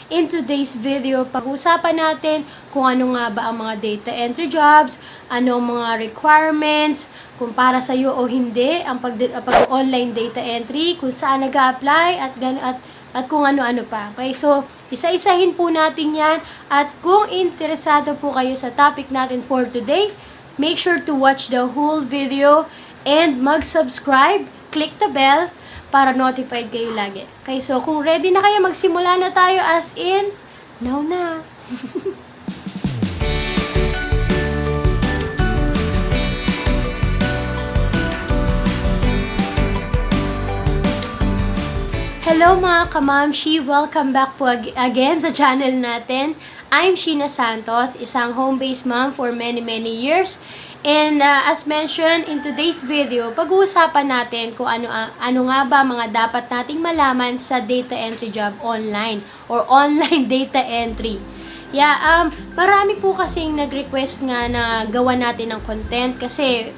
In today's video, pag-usapan natin kung ano nga ba ang mga data entry jobs, ano ang mga requirements, kung para sa iyo o hindi ang pag-online data entry, kung saan nag-a-apply at kung ano-ano pa. Okay? So, isa-isahin po natin 'yan at kung interesado po kayo sa topic natin for today, make sure to watch the whole video and mag-subscribe, click the bell para notified kayo lagi. Okay, so kung ready na kayo, magsimula na tayo as in, now na. Hello mga kamamshi! Welcome back po again sa channel natin. I'm Sheena Santos, isang home-based mom for many years. And as mentioned in today's video, pag-uusapan natin kung ano nga ba mga dapat nating malaman sa data entry job online or online data entry. Yeah, marami po kasing nag-request nga na gawa natin ng content kasi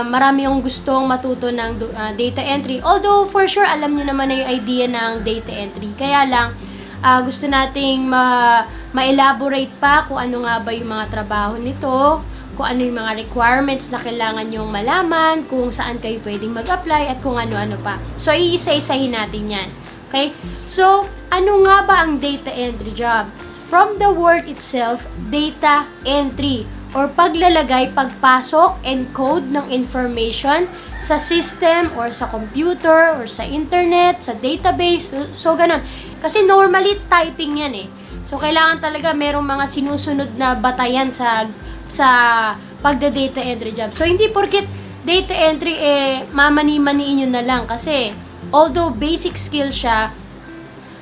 marami yung gustong matuto ng data entry. Although, for sure, alam nyo naman na yung idea ng data entry. Kaya lang, gusto nating ma-elaborate pa kung ano nga ba yung mga trabaho nito, kung ano yung mga requirements na kailangan nyong malaman, kung saan kayo pwedeng mag-apply, at kung ano-ano pa. So, iisa-isahin natin yan. Okay? So, ano nga ba ang data entry job? From the word itself, data entry, or paglalagay, pagpasok, encode ng information sa system, or sa computer, or sa internet, sa database, so ganun. Kasi normally, typing yan eh. So, kailangan talaga merong mga sinusunod na batayan sa pagda-data entry job. So, hindi porket data entry mamani-maniin nyo na lang kasi although basic skill siya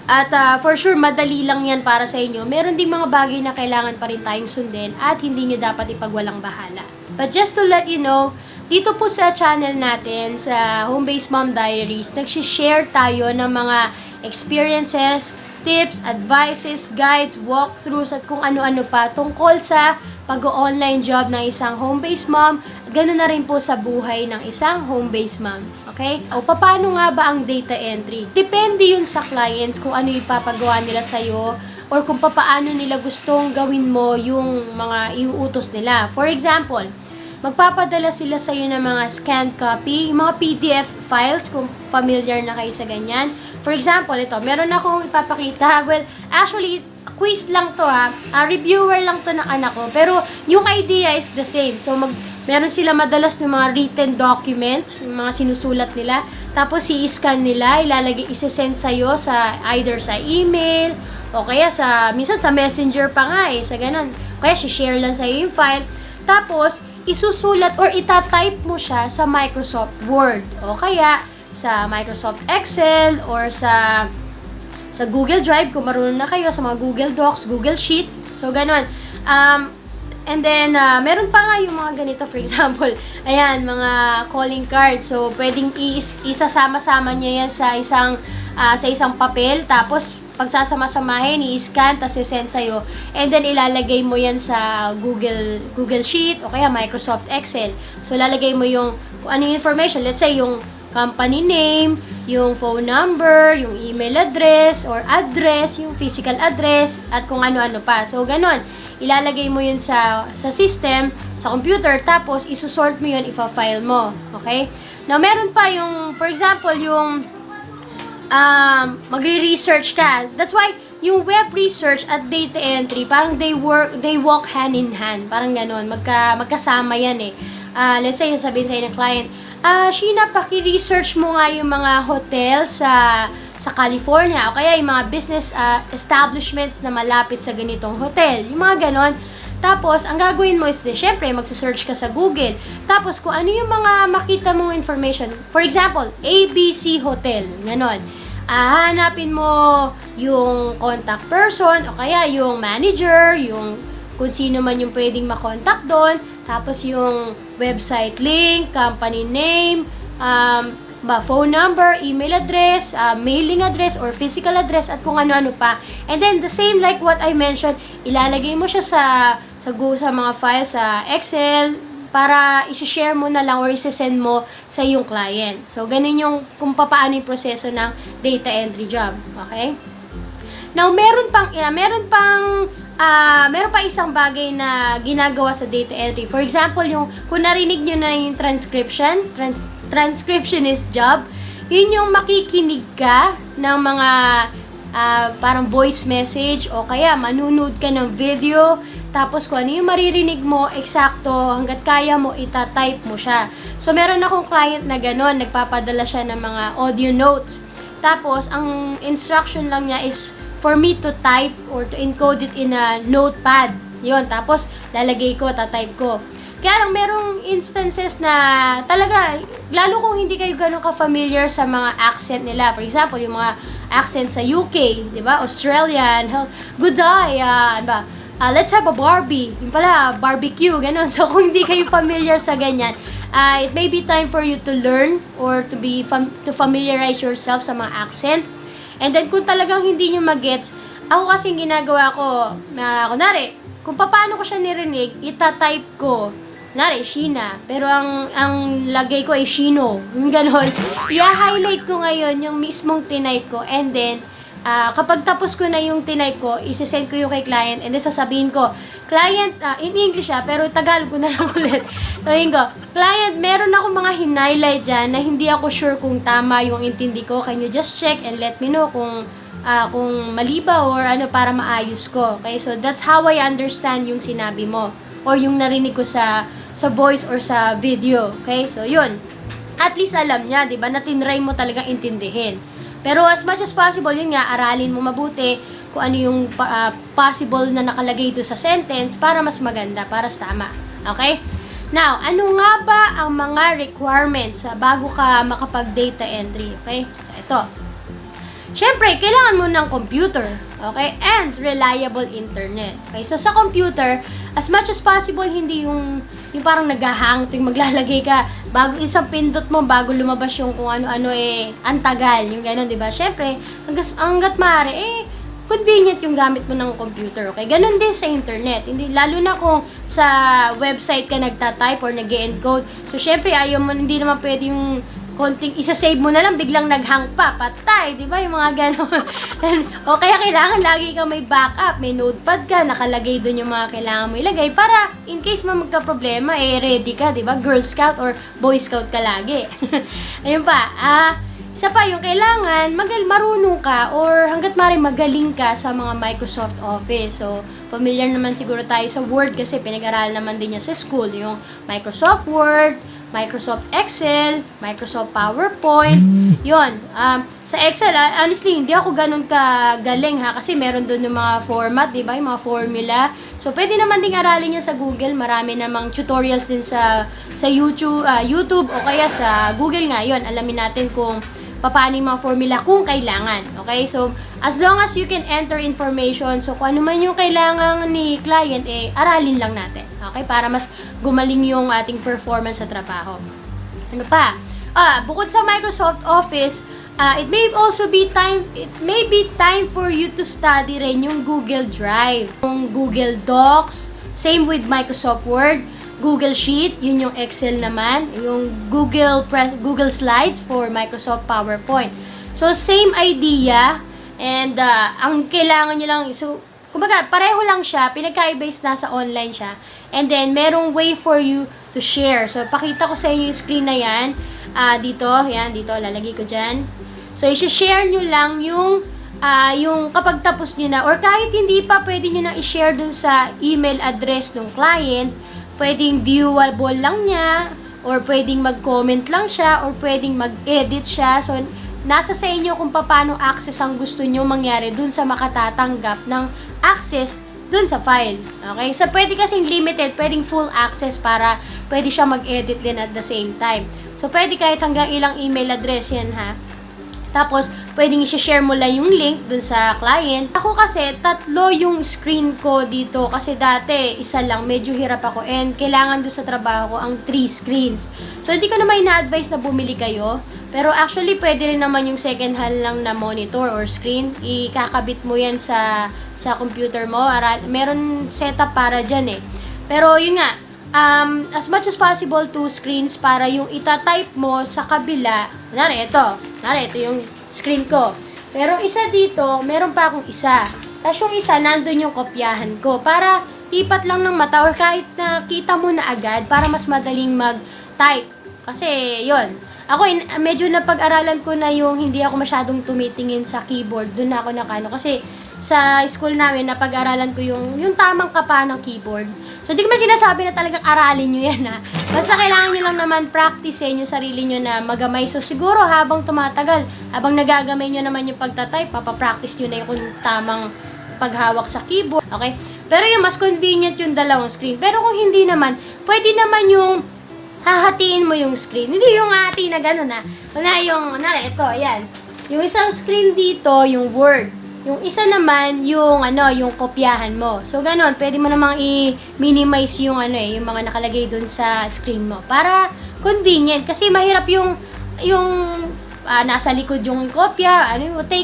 at for sure madali lang yan para sa inyo, meron ding mga bagay na kailangan pa rin tayong sundin at hindi nyo dapat ipagwalang bahala. But just to let you know, dito po sa channel natin, sa Home-Based Mom Diaries, nagsishare tayo ng mga experiences, tips, advices, guides, walkthroughs, at kung ano-ano pa tungkol sa pag-online job ng isang home-based mom. Ganun na rin po sa buhay ng isang home-based mom. Okay? O, paano nga ba ang data entry? Depende yun sa clients kung ano ipapagawa nila sa'yo or kung paano nila gustong gawin mo yung mga iuutos nila. For example, magpapadala sila sa iyo ng mga scanned copy, yung mga PDF files, kung familiar na kayo sa ganyan. For example, ito, meron akong ipapakita. Well, actually, quiz lang to ha. Reviewer lang to ng anak ko. Pero, yung idea is the same. So, meron sila madalas ng mga written documents, yung mga sinusulat nila. Tapos, i-scan nila, ilalagay, isi-send sa'yo sa, either sa email, o kaya minsan sa messenger pa nga sa ganun. Kaya, share lang sa'yo yung file. Tapos, isusulat or itatype mo siya sa Microsoft Word o kaya sa Microsoft Excel or sa Google Drive kung marunong na kayo, sa mga Google Docs, Google Sheet. So, ganun. And then, meron pa nga yung mga ganito, for example, ayan, mga calling cards. So, pwedeng isasama-sama niya yan sa isang papel, tapos pagsasama-samahin, i-scan, tapos i-send sa'yo. And then, ilalagay mo yan sa Google Sheet o kaya Microsoft Excel. So, lalagay mo yung kung ano yung information. Let's say, yung company name, yung phone number, yung email address or address, yung physical address, at kung ano-ano pa. So, ganun. Ilalagay mo yun sa system, sa computer, tapos isusort mo yun, ipa-file mo. Okay? Now, meron pa yung, for example, yung magre-research ka. That's why, yung web research at data entry, parang they walk hand in hand. Parang ganun. Magkasama yan eh. Let's say, sabihin sa'yo ng client, Sheena, paki-research mo nga yung mga hotel sa California o kaya yung mga business establishments na malapit sa ganitong hotel. Yung mga ganon. Tapos, ang gagawin mo is, syempre, magsa-search ka sa Google. Tapos, kung ano yung mga makita mong information. For example, ABC Hotel. Ganon. Hanapin mo yung contact person o kaya yung manager, yung kung sino man yung pwedeng makontak doon. Tapos, yung website link, company name, phone number, email address, mailing address, or physical address, at kung ano-ano pa. And then, the same like what I mentioned, ilalagay mo siya sa mga files sa Excel para isi-share mo na lang or isi-send mo sa iyong client. So, ganun yung kung paano yung proseso ng data entry job. Okay? Now, meron pa isang bagay na ginagawa sa data entry. For example, kung narinig nyo na yung transcriptionist job, yun yung makikinig ka ng mga parang voice message o kaya manunood ka ng video, tapos kung ano yung maririnig mo, eksakto, hanggat kaya mo, itatype mo siya. So, meron akong client na gano'n, nagpapadala siya ng mga audio notes. Tapos, ang instruction lang niya is for me to type or to encode it in a notepad. Yun, tapos lalagay ko, tatype ko. Kaya lang, merong instances na talaga, lalo kung hindi kayo ganun ka-familiar sa mga accent nila. For example, yung mga accent sa UK, di ba? Australian, good day, let's have a Barbie. Yung pala, barbecue, ganun. So, kung hindi kayo familiar sa ganyan, it may be time for you to learn or to familiarize yourself sa mga accent. And then, kung talagang hindi nyo magets, ako kasing ginagawa ko, kunwari, kung paano ko siya nirinig, itatype ko. Kunwari, Sheena. Pero ang lagay ko ay Shino. Yung ganon. I-highlight ko ngayon yung mismong tinype ko. And then, kapag tapos ko na yung tinype ko, isi-send ko yung kay client. And then, sasabihin ko, client, in English pero Tagalog ko na lang ulit. Sabihin ko, client, meron ako mga hinighlight dyan na hindi ako sure kung tama yung intindi ko. Can you just check and let me know kung mali ba or ano para maayos ko. Okay, so that's how I understand yung sinabi mo or yung narinig ko sa voice or sa video. Okay, so yun. At least alam niya, di ba, na tinry mo talagang intindihin. Pero as much as possible, yun nga, aralin mo mabuti kung ano yung possible na nakalagay doon sa sentence para mas maganda, para tama. Okay? Now, ano nga ba ang mga requirements bago ka makapag-data entry? Okay? So, ito. Siyempre, kailangan mo ng computer, okay? And reliable internet. Okay? So, sa computer, as much as possible, hindi yung parang naghahang, yung maglalagay ka, bago isang pindot mo, bago lumabas yung kung ano-ano, ang tagal, yung gano'n, di ba? Siyempre, hanggat maaari, convenient yung gamit mo ng computer, okay? Ganon din sa internet. Hindi, lalo na kung sa website ka nagtatype or nag-encode. So, syempre, hindi naman pwede yung konting isa-save mo na lang, biglang naghang pa, patay, di ba? Yung mga ganon. O kaya kailangan lagi ka may backup, may notepad ka, nakalagay doon yung mga kailangan mo ilagay para in case magka-problema, ready ka, di ba? Girl Scout or Boy Scout ka lagi. Ayun pa, isa pa, yung kailangan, marunong ka or hanggat maaari magaling ka sa mga Microsoft Office. So, familiar naman siguro tayo sa Word kasi pinag-aralan naman din niya sa school. Yung Microsoft Word, Microsoft Excel, Microsoft PowerPoint, yon. Sa Excel, honestly, hindi ako ganun kagaling kasi meron doon yung mga format, di ba? Yung mga formula. So, pwede naman ding aralin yan sa Google. Marami namang tutorials din sa YouTube o kaya sa Google nga. Yun, alamin natin kung paano yung mga formula kung kailangan. Okay? So, as long as you can enter information, so kung ano man yung kailangan ni client, aralin lang natin. Okay? Para mas gumaling yung ating performance sa trabaho. Ano pa? Bukod sa Microsoft Office, it may be time for you to study rin yung Google Drive, yung Google Docs, same with Microsoft Word, Google Sheet, yun yung Excel naman, yung Google Slides for Microsoft PowerPoint. So, same idea, and ang kailangan nyo lang, so, kumbaga, pareho lang siya, pinagka-base nasa online siya, and then, merong way for you to share. So, pakita ko sa inyo yung screen na yan, dito, lalagay ko dyan. So, i-share nyo lang yung kapag tapos nyo na, or kahit hindi pa, pwede nyo na i-share dun sa email address ng client, pwedeng viewable lang niya, or pwedeng mag-comment lang siya, or pwedeng mag-edit siya. So, nasa sa inyo kung paano access ang gusto nyo mangyari dun sa makatatanggap ng access dun sa file. Okay? So, pwede kasing limited, pwedeng full access para pwede siya mag-edit din at the same time. So, pwede kahit hanggang ilang email address yan, ha? Tapos, pwedeng i-share mo lang yung link dun sa client. Ako kasi, 3 yung screen ko dito. Kasi dati, isa lang, medyo hirap ako. And kailangan dun sa trabaho ko ang 3 screens. So, hindi ko naman ina-advise na bumili kayo. Pero actually, pwede rin naman yung second hand lang na monitor or screen. Ikakabit mo yan sa computer mo. Meron setup para dyan Pero yun nga, as much as possible 2 screens para yung itatype mo sa kabila. Ito yung screen ko. Pero isa dito, meron pa akong isa. Tapos yung isa, nandun yung kopyahan ko. Para lipat lang ng mata or kahit na kita mo na agad para mas madaling mag-type. Kasi, yon. Ako, medyo napag-aralan ko na yung hindi ako masyadong tumitingin sa keyboard. Doon na ako nakano. Kasi, sa school namin, napag-aralan ko yung tamang kapa ng keyboard. So, di ko man sinasabi na talagang aralin nyo yan, ha. Basta kailangan nyo lang naman practicein yung sarili nyo na magamay. So, siguro habang tumatagal, habang nagagamay nyo naman yung pagtatype, papapractice nyo na yung tamang paghawak sa keyboard. Okay? Pero yung mas convenient yung dalawang screen. Pero kung hindi naman, pwede naman yung hahatiin mo yung screen. Hindi yung hati na gano'n, ha. Ito, ayan. Yung isang screen dito, yung Word. Yung isa naman, yung kopyahan mo. So, ganun, pwede mo namang i-minimize yung yung mga nakalagay dun sa screen mo. Para convenient. Kasi mahirap yung nasa likod yung kopya.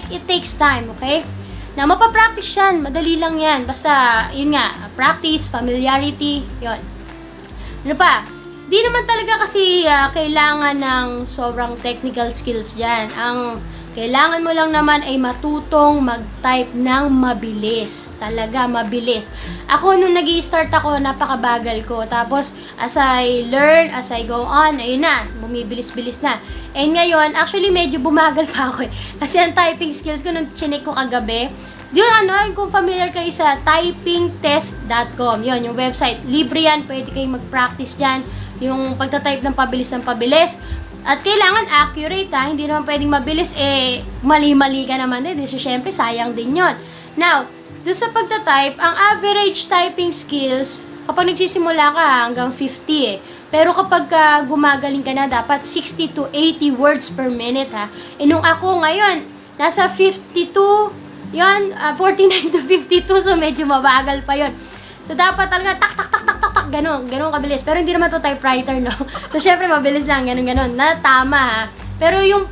It takes time, okay? Na mapapractice yan. Madali lang yan. Basta, yun nga, practice, familiarity, yun. Ano pa? Di naman talaga kasi kailangan ng sobrang technical skills dyan. Ang kailangan mo lang naman ay matutong mag-type ng mabilis. Talaga, mabilis. Ako, nung nag-i-start ako, napakabagal ko. Tapos, as I learn, as I go on, ayun na, bumibilis-bilis na. And ngayon, actually, medyo bumagal pa ako eh. Kasi ang typing skills ko, nung chinek ko kagabi, kung familiar kayo sa typingtest.com, yun, yung website. Libre yan, pwede kayong mag-practice dyan. Yung pagta-type ng pabilis. At kailangan accurate, ha? Hindi naman pwedeng mabilis, mali-mali ka naman din. So, syempre, sayang din yon. Now, doon sa pagta-type, ang average typing skills, kapag nagsisimula ka, hanggang 50 Pero kapag gumagaling ka na, dapat 60 to 80 words per minute, ha? Nung ako ngayon, nasa 52, 49 to 52, so medyo mabagal pa yon. So, dapat talaga tak, ganun kabilis. Pero hindi naman to typewriter, no? So, syempre, mabilis lang, ganun. Na tama, ha? Pero yung,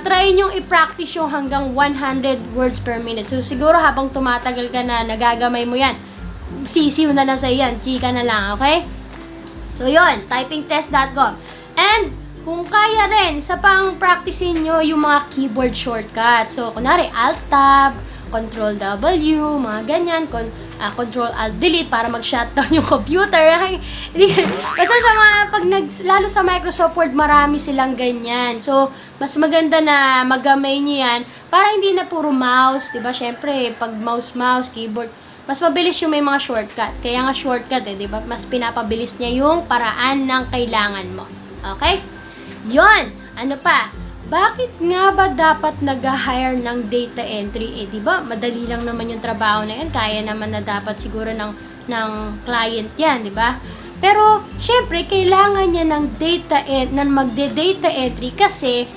try nyong i-practice yung hanggang 100 words per minute. So, siguro habang tumatagal ka na, nagagamay mo yan. Sisiw na lang sa iyan. Chika na lang, okay? So, yun. Typingtest.com. And, kung kaya rin, sa pang-practicein nyo yung mga keyboard shortcuts. So, kunwari, Alt-Tab, Control-W, mga ganyan, Control-Alt-Delete para mag-shutdown yung computer. Basta sa mga, lalo sa Microsoft Word, marami silang ganyan. So, mas maganda na magamay nyo yan para hindi na puro mouse, diba? Siyempre, pag mouse, keyboard, mas mabilis yung may mga shortcut. Kaya nga shortcut, diba? Mas pinapabilis niya yung paraan ng kailangan mo. Okay? Yon. Ano pa? Bakit nga ba dapat nag-hire ng data entry? Diba, madali lang naman yung trabaho na yan. Kaya naman na dapat siguro ng client yan, diba? Pero, syempre, kailangan niya ng magde-data entry kasi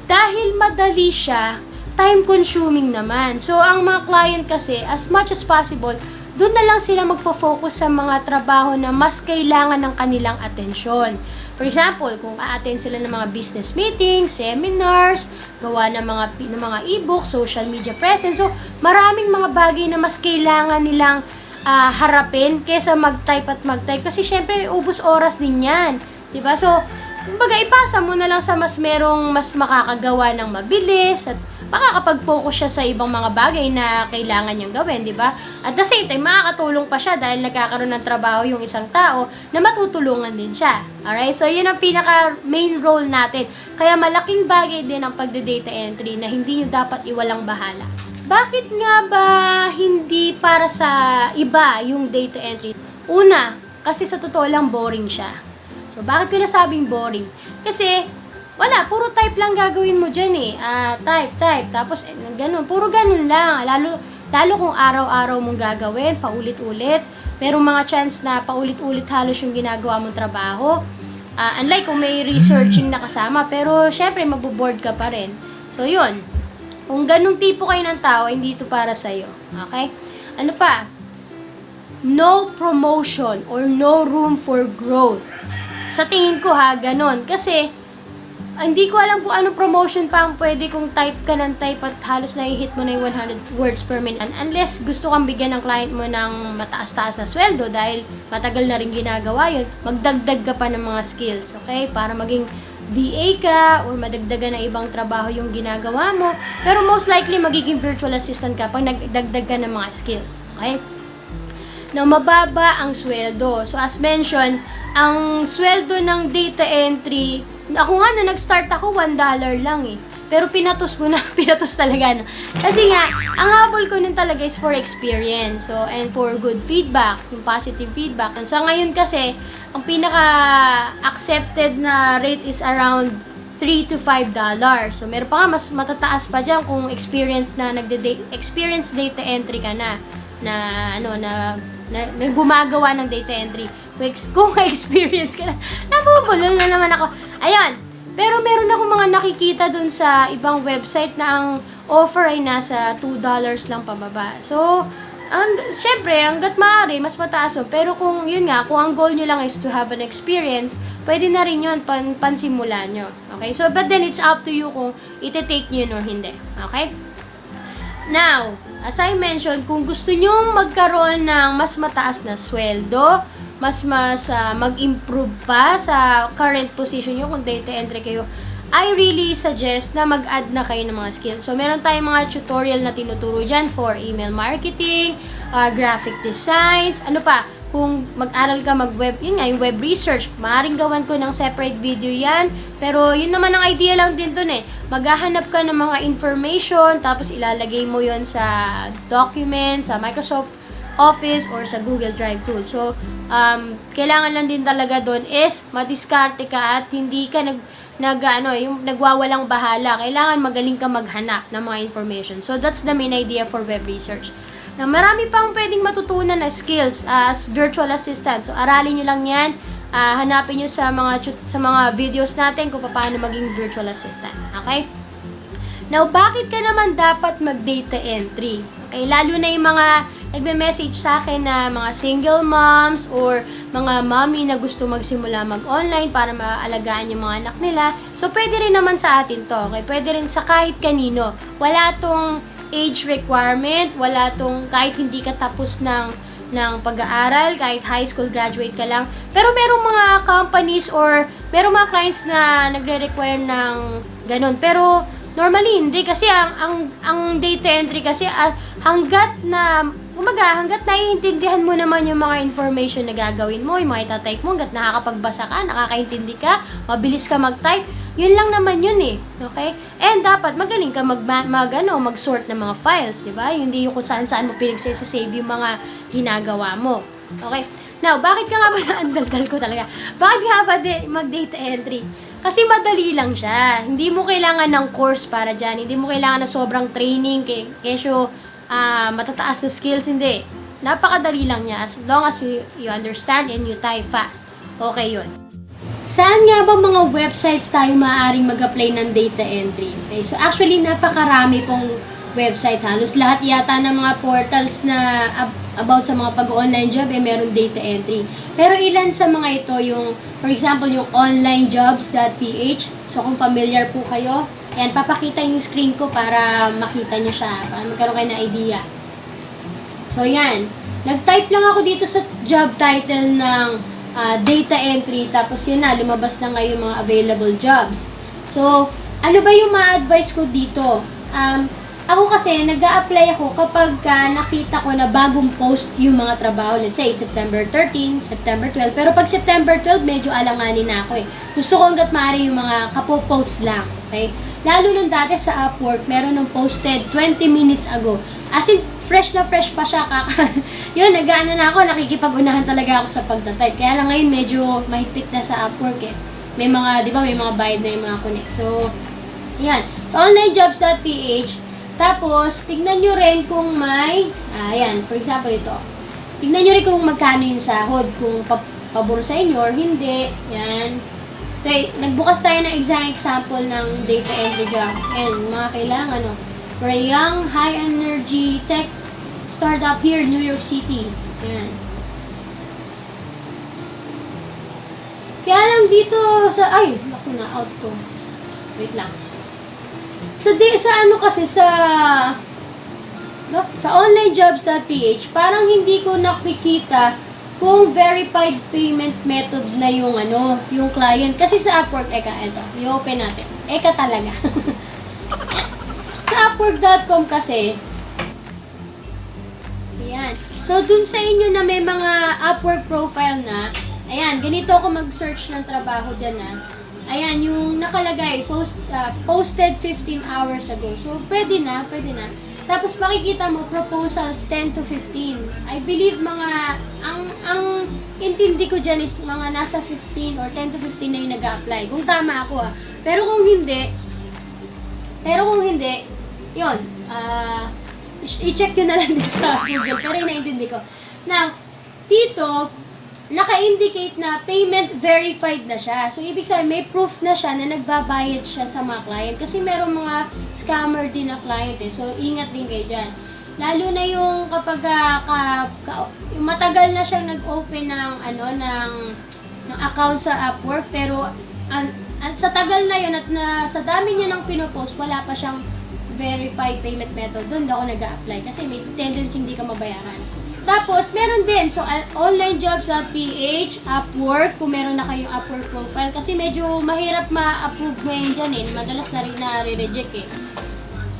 dahil madali siya, time-consuming naman. So, ang mga client kasi, as much as possible, doon na lang sila magpo-focus sa mga trabaho na mas kailangan ng kanilang atensyon. For example, kung a-attend sila ng mga business meetings, seminars, gawa ng mga e-book, social media presence. So, maraming mga bagay na mas kailangan nilang harapin kesa mag-type. Kasi syempre, ubos oras din yan. Diba? So, kumbaga, ipasa mo na lang sa mas makakagawa ng mabilis at makakapag-focus siya sa ibang mga bagay na kailangan niyang gawin, di ba? At the same time, makakatulong pa siya dahil nagkakaroon ng trabaho yung isang tao na matutulungan din siya. Alright? So, yun ang pinaka-main role natin. Kaya malaking bagay din ang pagde-data entry na hindi nyo dapat iwalang bahala. Bakit nga ba hindi para sa iba yung data entry? Una, kasi sa totoo lang boring siya. So, bakit ko nasabing boring? Kasi, wala, puro type lang gagawin mo dyan eh. Type. Tapos, ganun. Puro ganun lang. Lalo kung araw-araw mong gagawin, paulit-ulit. Merong mga chance na paulit-ulit halos yung ginagawa mong trabaho. Unlike kung may researching na kasama. Pero, syempre, maboboard ka pa rin. So, yun. Kung ganung tipo kayo ng tao, hindi ito para sa'yo. Okay? Ano pa? No promotion or no room for growth. Sa tingin ko ganun. Kasi, hindi ko alam kung anong promotion pa ang pwede kung type ka ng type at halos na-hit mo na yung 100 words per minute. Unless gusto kang bigyan ng client mo ng mataas-taas na sweldo dahil matagal na rin ginagawa yun, magdagdag ka pa ng mga skills, okay? Para maging VA ka or madagdagan na ibang trabaho yung ginagawa mo. Pero most likely, magiging virtual assistant ka pag nagdagdag ka ng mga skills. Okay? Now, mababa ang sweldo. So, as mentioned, ang sweldo ng data entry, ako nga, na nag-start ako, $1 lang eh. Pero pinatos ko na, pinatos talaga. No? Kasi nga, ang habol ko nun talaga is for experience. So, and for good feedback, yung positive feedback. And sa ngayon kasi, ang pinaka-accepted na rate is around $3 to $5. So, meron pa nga, mas matataas pa dyan kung experience data entry ka na gumagawa ng data entry. Kung experience ka na, nabubulol na naman ako. Ayun. Pero meron ako mga nakikita dun sa ibang website na ang offer ay nasa $2 lang pababa. So, syempre, hanggat maaari, mas mataas yun. Pero kung yun nga, kung ang goal nyo lang is to have an experience, pwede na rin yun, pansimula nyo. Okay? So, but then it's up to you kung iti-take nyo yun or hindi. Okay? Now, as I mentioned, kung gusto nyo magkaroon ng mas mataas na sweldo, mas mag-improve pa sa current position nyo kung data entry kayo, I really suggest na mag-add na kayo ng mga skills. So, meron tayong mga tutorial na tinuturo dyan for email marketing, graphic designs, ano pa, kung mag-aral ka mag-web, yun nga, yung web research, maaaring gawan ko ng separate video yan, pero yun naman ang idea lang din dun eh. Maghahanap ka ng mga information, tapos ilalagay mo yun sa document, sa Microsoft Office or sa Google Drive tool. So, kailangan lang din talaga doon is madiskarte ka at hindi ka yung nagwawalang bahala. Kailangan magaling ka maghanap ng mga information. So, that's the main idea for web research. Na marami pang pwedeng matutunan na skills as virtual assistant. So, aralin nyo lang yan. Hanapin nyo sa mga videos natin kung paano maging virtual assistant. Okay? Now, bakit ka naman dapat mag-data entry? Okay, lalo na yung mga nagme-message sa akin na mga single moms or mga mommy na gusto magsimula mag-online para maalagaan yung mga anak nila. So, pwede rin naman sa atin to. Okay? Pwede rin sa kahit kanino. Wala tong age requirement, wala tong kahit hindi ka tapos ng pag-aaral, kahit high school graduate ka lang. Pero merong mga companies or merong mga clients na nagre-require ng ganun. Pero normally hindi kasi ang data entry kasi hanggat naiintindihan mo naman yung mga information na gagawin mo, yung mga itatype mo, hanggat nakakapagbasa ka, nakakaintindi ka, mabilis ka mag-type, yun lang naman yun eh. Okay? And dapat magaling ka mag-sort ng mga files, di ba? Hindi yung kung saan-saan mo pinagsasave yung mga ginagawa mo. Okay? Now, bakit ka nga ba naandalkal ko talaga? Bakit nga ba mag-data entry? Kasi madali lang siya. Hindi mo kailangan ng course para dyan. Hindi mo kailangan ng sobrang training. Kesyo, matataas na skills. Hindi. Napakadali lang niya. As long as you understand and you type fast. Okay yun. Saan nga ba mga websites tayo maaaring mag-apply ng data entry? Okay, so actually, napakarami pong websites. Halos lahat yata ng mga portals na about sa mga pag-online job, meron data entry. Pero ilan sa mga ito, yung, for example, yung onlinejobs.ph. So, kung familiar po kayo, ayan, papakita yung screen ko para makita nyo siya, para magkaroon kayo ng idea. So, yan. Nag-type lang ako dito sa job title ng data entry, tapos yun na, lumabas na nga yung mga available jobs. So, ano ba yung ma-advise ko dito? Ako kasi, nag-a-apply ako kapag nakita ko na bagong post yung mga trabaho. Let's say, September 13, September 12. Pero pag September 12, medyo alanganin na ako eh. Gusto ko hanggat maaari yung mga kapo-posts lang. Okay? Lalo nung dati sa Upwork, meron nung posted 20 minutes ago. As in, fresh na fresh pa siya. Yun, nag-ano na ako, nakikipag-unahan talaga ako sa pagtatype. Kaya lang ngayon, medyo mahigpit na sa Upwork eh. May mga, di ba, may mga bayad na yung mga connect. So, yan. So, onlinejobs.ph. Tapos, tignan nyo rin kung may, ayan, for example ito. Tignan nyo rin kung magkano yung sahod, kung pabor sa inyo or hindi. Yan. Okay, nagbukas tayo ng example ng data entry job. And mga kailangan, for a young, high-energy tech startup here in New York City. Yan. Kaya lang dito sa, naku na, out ko. Wait lang. Sa onlinejobs.ph, parang hindi ko nakikita kung verified payment method na yung yung client. Kasi sa Upwork, ito, i-open natin. Talaga. Sa Upwork.com kasi, ayan. So, dun sa inyo na may mga Upwork profile na, ayan, ganito ako mag-search ng trabaho dyan na. Ayan, yung nakalagay, posted 15 hours ago. So, pwede na. Tapos, makikita mo, proposals 10 to 15. I believe ang intindi ko dyan is mga nasa 15 or 10 to 15 na yung nag-a-apply. Kung tama ako Pero kung hindi, yun, i-check nyo na lang din sa Google. Pero inaintindi ko. Now, dito, naka-indicate na payment verified na siya. So, ibig sabihin, may proof na siya na nagbabayad siya sa mga client. Kasi merong mga scammer din na client So, ingat din kayo dyan. Lalo na yung kapag yung matagal na siyang nag-open ng account sa Upwork. Pero, sa tagal na yun at sa dami niya ng pinopost, wala pa siyang verified payment method. Doon ako nag-a-apply kasi may tendency hindi ka mabayaran. Tapos, meron din. So, onlinejobs.ph, Upwork, kung meron na kayong Upwork profile. Kasi medyo mahirap ma-approve ngayon dyan Madalas na rin na-reject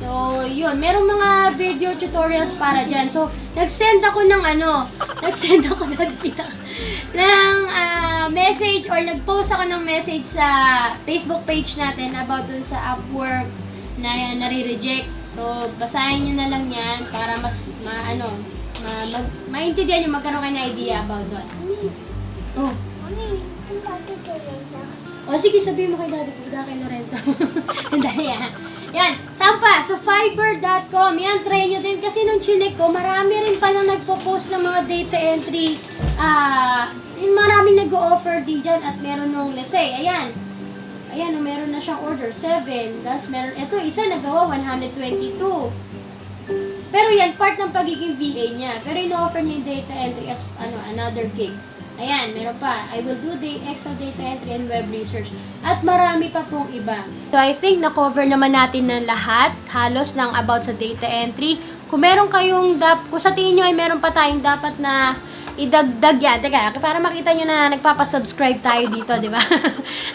So, yun. Merong mga video tutorials para dyan. So, nag-send ako ng message or nag-post ako ng message sa Facebook page natin about dun sa Upwork na nare-reject. So, basahin nyo na lang yan para mas maintindihan nyo, magkaroon kayo ng idea about doon. Oh. Sige, sabihin mo kay Daddy, kay Lorenzo. Dali Yan, sampa, sa Fiverr.com, yan, try nyo din. Kasi nung chinek ko, marami rin palang nagpo-post ng mga data entry. Maraming nag-o-offer din dyan at meron nung, let's say, ayan, meron na siyang order, 7. Tapos meron, ito, isa nagawa, 122. Pero yan, part ng pagiging VA niya. Pero ino-offer niya yung data entry as another gig. Ayan, meron pa. I will do the Excel data entry and web research. At marami pa pong iba. So, I think na-cover naman natin ng lahat, halos ng about sa data entry. Kung meron kayong, kung sa tingin nyo ay meron pa tayong dapat na idagdag yan. Teka, para makita nyo na nagpapasubscribe tayo dito, di ba?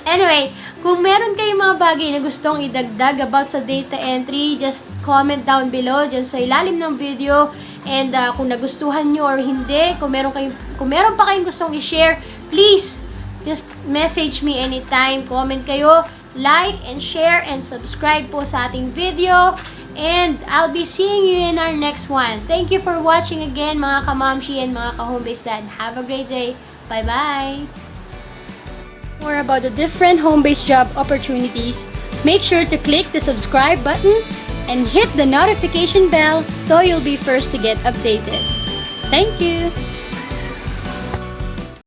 Anyway, kung meron kayong mga bagay na gustong idagdag about sa data entry, just comment down below, dyan sa ilalim ng video. And kung nagustuhan nyo or hindi, kung meron pa kayong gustong i-share, please, just message me anytime. Comment kayo, like and share and subscribe po sa ating video. And I'll be seeing you in our next one. Thank you for watching again, mga ka-momshi and mga ka-home-based dad. Have a great day. Bye-bye! More about the different home-based job opportunities, make sure to click the subscribe button and hit the notification bell so you'll be first to get updated. Thank you!